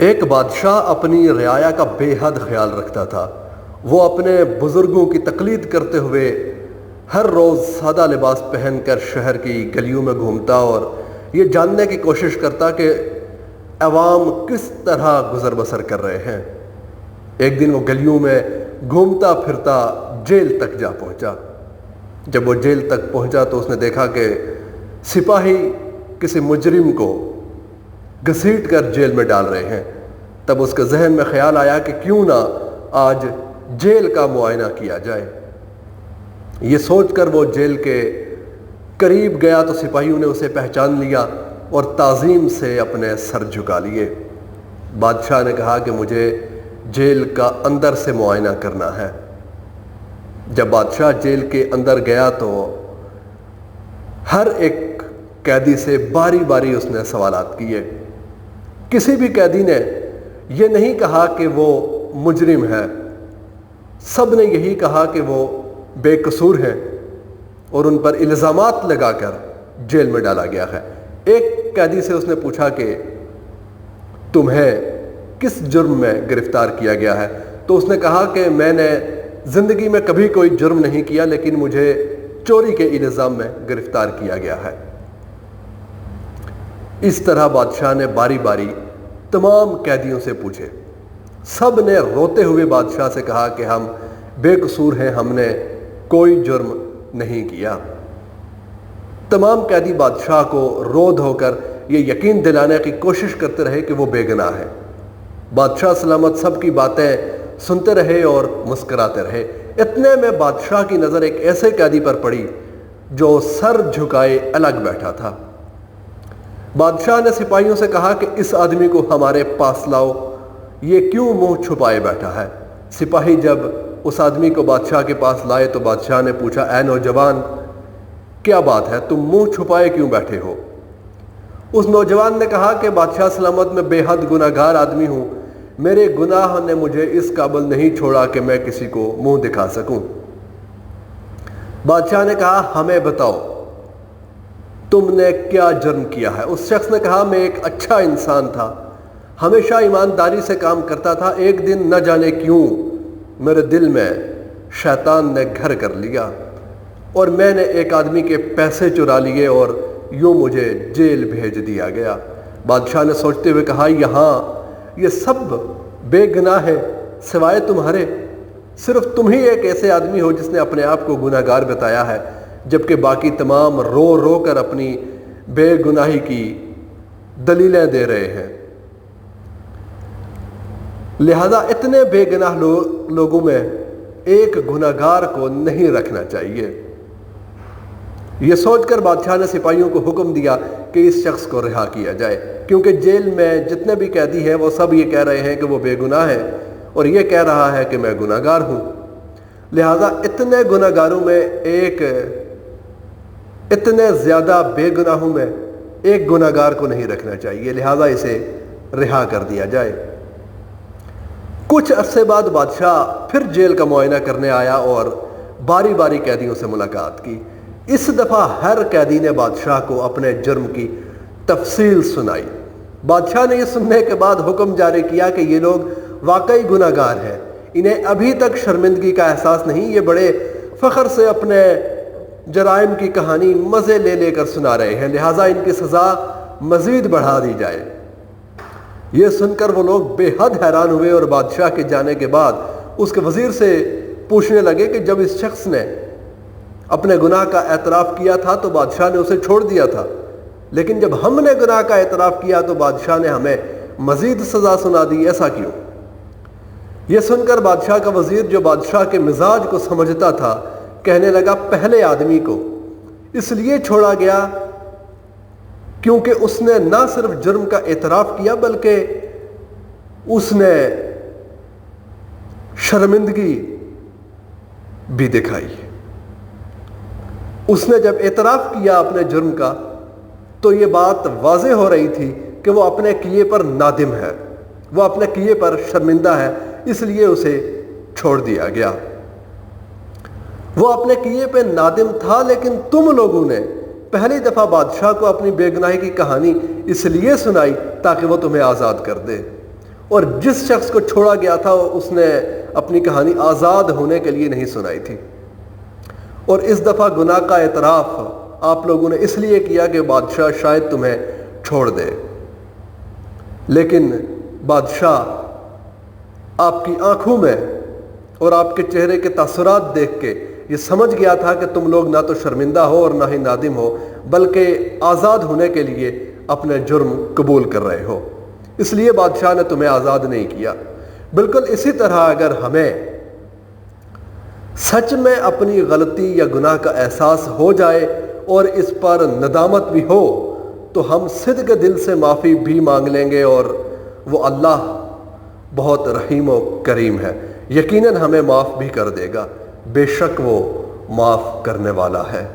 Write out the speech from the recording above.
ایک بادشاہ اپنی رعایا کا بے حد خیال رکھتا تھا۔ وہ اپنے بزرگوں کی تقلید کرتے ہوئے ہر روز سادہ لباس پہن کر شہر کی گلیوں میں گھومتا اور یہ جاننے کی کوشش کرتا کہ عوام کس طرح گزر بسر کر رہے ہیں۔ ایک دن وہ گلیوں میں گھومتا پھرتا جیل تک جا پہنچا۔ جب وہ جیل تک پہنچا تو اس نے دیکھا کہ سپاہی کسی مجرم کو گھسیٹ کر جیل میں ڈال رہے ہیں۔ تب اس کے ذہن میں خیال آیا کہ کیوں نہ آج جیل کا معائنہ کیا جائے۔ یہ سوچ کر وہ جیل کے قریب گیا تو سپاہیوں نے اسے پہچان لیا اور تعظیم سے اپنے سر جھکا لیے۔ بادشاہ نے کہا کہ مجھے جیل کا اندر سے معائنہ کرنا ہے۔ جب بادشاہ جیل کے اندر گیا تو ہر ایک قیدی سے باری باری اس نے سوالات کیے۔ کسی بھی قیدی نے یہ نہیں کہا کہ وہ مجرم ہے، سب نے یہی کہا کہ وہ بے قصور ہیں اور ان پر الزامات لگا کر جیل میں ڈالا گیا ہے۔ ایک قیدی سے اس نے پوچھا کہ تمہیں کس جرم میں گرفتار کیا گیا ہے؟ تو اس نے کہا کہ میں نے زندگی میں کبھی کوئی جرم نہیں کیا، لیکن مجھے چوری کے الزام میں گرفتار کیا گیا ہے۔ اس طرح بادشاہ نے باری باری تمام قیدیوں سے پوچھے۔ سب نے روتے ہوئے بادشاہ سے کہا کہ ہم بے قصور ہیں، ہم نے کوئی جرم نہیں کیا۔ تمام قیدی بادشاہ کو رو دھو کر یہ یقین دلانے کی کوشش کرتے رہے کہ وہ بے گناہ ہے۔ بادشاہ سلامت سب کی باتیں سنتے رہے اور مسکراتے رہے۔ اتنے میں بادشاہ کی نظر ایک ایسے قیدی پر پڑی جو سر جھکائے الگ بیٹھا تھا۔ بادشاہ نے سپاہیوں سے کہا کہ اس آدمی کو ہمارے پاس لاؤ، یہ کیوں منہ چھپائے بیٹھا ہے؟ سپاہی جب اس آدمی کو بادشاہ کے پاس لائے تو بادشاہ نے پوچھا، اے نوجوان، کیا بات ہے؟ تم منہ چھپائے کیوں بیٹھے ہو؟ اس نوجوان نے کہا کہ بادشاہ سلامت میں بے حد گناہ گار آدمی ہوں، میرے گناہ نے مجھے اس قابل نہیں چھوڑا کہ میں کسی کو منہ دکھا سکوں۔ بادشاہ نے کہا، ہمیں بتاؤ تم نے کیا جرم کیا ہے؟ اس شخص نے کہا، میں ایک اچھا انسان تھا، ہمیشہ ایمانداری سے کام کرتا تھا، ایک دن نہ جانے کیوں میرے دل میں شیطان نے گھر کر لیا اور میں نے ایک آدمی کے پیسے چرا لیے اور یوں مجھے جیل بھیج دیا گیا۔ بادشاہ نے سوچتے ہوئے کہا، یہاں یہ سب بے گناہ ہیں سوائے تمہارے، صرف تم ہی ایک ایسے آدمی ہو جس نے اپنے آپ کو گناہ گار بتایا ہے، جبکہ باقی تمام رو رو کر اپنی بے گناہی کی دلیلیں دے رہے ہیں۔ لہذا اتنے بے گناہ لوگوں میں ایک گناہ گار کو نہیں رکھنا چاہیے۔ یہ سوچ کر بادشاہ نے سپاہیوں کو حکم دیا کہ اس شخص کو رہا کیا جائے، کیونکہ جیل میں جتنے بھی قیدی ہیں وہ سب یہ کہہ رہے ہیں کہ وہ بے گناہ ہے اور یہ کہہ رہا ہے کہ میں گناہ گار ہوں۔ لہذا اتنے گناہ گاروں میں اتنے زیادہ بے گناہوں میں ایک گناہ گار کو نہیں رکھنا چاہیے، لہذا اسے رہا کر دیا جائے۔ کچھ عرصے بعد بادشاہ پھر جیل کا معائنہ کرنے آیا اور باری باری قیدیوں سے ملاقات کی۔ اس دفعہ ہر قیدی نے بادشاہ کو اپنے جرم کی تفصیل سنائی۔ بادشاہ نے یہ سننے کے بعد حکم جاری کیا کہ یہ لوگ واقعی گناہ گار ہیں، انہیں ابھی تک شرمندگی کا احساس نہیں، یہ بڑے فخر سے اپنے جرائم کی کہانی مزے لے لے کر سنا رہے ہیں، لہٰذا ان کی سزا مزید بڑھا دی جائے۔ یہ سن کر وہ لوگ بے حد حیران ہوئے اور بادشاہ کے جانے کے بعد اس کے وزیر سے پوچھنے لگے کہ جب اس شخص نے اپنے گناہ کا اعتراف کیا تھا تو بادشاہ نے اسے چھوڑ دیا تھا، لیکن جب ہم نے گناہ کا اعتراف کیا تو بادشاہ نے ہمیں مزید سزا سنا دی، ایسا کیوں؟ یہ سن کر بادشاہ کا وزیر، جو بادشاہ کے مزاج کو سمجھتا تھا، کہنے لگا، پہلے آدمی کو اس لیے چھوڑا گیا کیونکہ اس نے نہ صرف جرم کا اعتراف کیا بلکہ اس نے شرمندگی بھی دکھائی۔ اس نے جب اعتراف کیا اپنے جرم کا تو یہ بات واضح ہو رہی تھی کہ وہ اپنے کیے پر نادم ہے، وہ اپنے کیے پر شرمندہ ہے، اس لیے اسے چھوڑ دیا گیا۔ وہ اپنے کیے پہ نادم تھا، لیکن تم لوگوں نے پہلی دفعہ بادشاہ کو اپنی بے گناہی کی کہانی اس لیے سنائی تاکہ وہ تمہیں آزاد کر دے، اور جس شخص کو چھوڑا گیا تھا اس نے اپنی کہانی آزاد ہونے کے لیے نہیں سنائی تھی۔ اور اس دفعہ گناہ کا اعتراف آپ لوگوں نے اس لیے کیا کہ بادشاہ شاید تمہیں چھوڑ دے، لیکن بادشاہ آپ کی آنکھوں میں اور آپ کے چہرے کے تاثرات دیکھ کے یہ سمجھ گیا تھا کہ تم لوگ نہ تو شرمندہ ہو اور نہ ہی نادم ہو، بلکہ آزاد ہونے کے لیے اپنے جرم قبول کر رہے ہو، اس لیے بادشاہ نے تمہیں آزاد نہیں کیا۔ بالکل اسی طرح اگر ہمیں سچ میں اپنی غلطی یا گناہ کا احساس ہو جائے اور اس پر ندامت بھی ہو تو ہم صدق دل سے معافی بھی مانگ لیں گے، اور وہ اللہ بہت رحیم و کریم ہے، یقیناً ہمیں معاف بھی کر دے گا، بے شک وہ معاف کرنے والا ہے۔